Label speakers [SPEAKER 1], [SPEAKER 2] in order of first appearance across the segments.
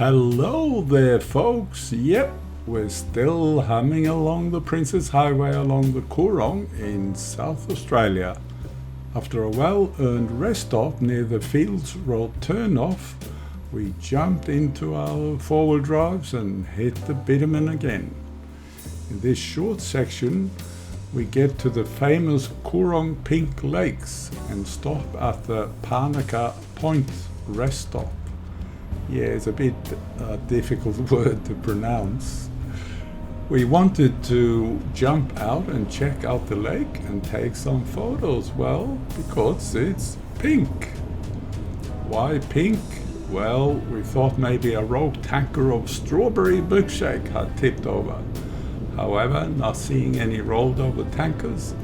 [SPEAKER 1] Hello there, folks. Yep, we're still humming along the Princess Highway along the Coorong in South Australia. After a well-earned rest stop near the Fields Road turn-off, we jumped into our four-wheel drives and hit the bitumen again. In this short section, we get to the famous Coorong Pink Lakes and stop at the Parnka Point rest stop. Yeah, it's a bit difficult word to pronounce. We wanted to jump out and check out the lake and take some photos, well, because it's pink. Why pink? Well, we thought maybe a rogue tanker of strawberry milkshake had tipped over. However, not seeing any rolled over tankers,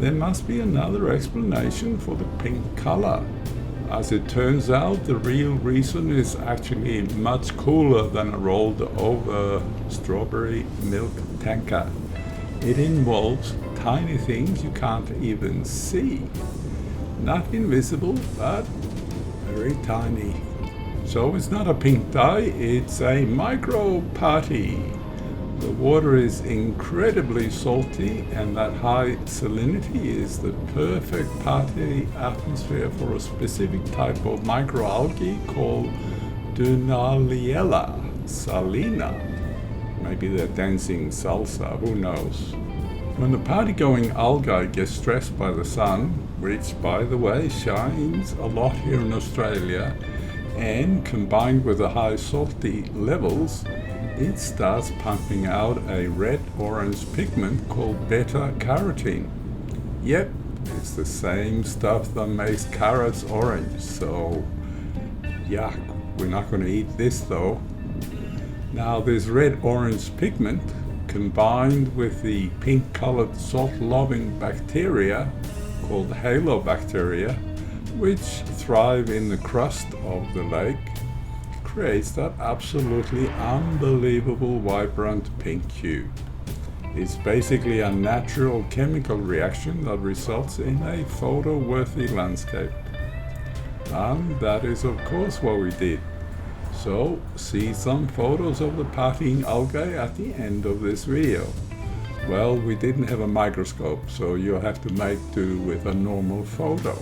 [SPEAKER 1] there must be another explanation for the pink color. As it turns out, the real reason is actually much cooler than a rolled over strawberry milk tanker. It involves tiny things you can't even see. Not invisible, but very tiny. So it's not a pink dye, it's a micro party. The water is incredibly salty, and that high salinity is the perfect party atmosphere for a specific type of microalgae called Dunaliella salina. Maybe they're dancing salsa, who knows? When the party-going algae gets stressed by the sun, which by the way shines a lot here in Australia, and combined with the high salty levels, it starts pumping out a red-orange pigment called beta-carotene. Yep, it's the same stuff that makes carrots orange, so yuck, we're not going to eat this though. Now this red-orange pigment combined with the pink-colored salt-loving bacteria called halobacteria, which thrive in the crust of the lake, creates that absolutely unbelievable vibrant pink hue. It's basically a natural chemical reaction that results in a photo-worthy landscape. And that is of course what we did. So see some photos of the partying algae at the end of this video. Well, we didn't have a microscope, so you'll have to make do with a normal photo.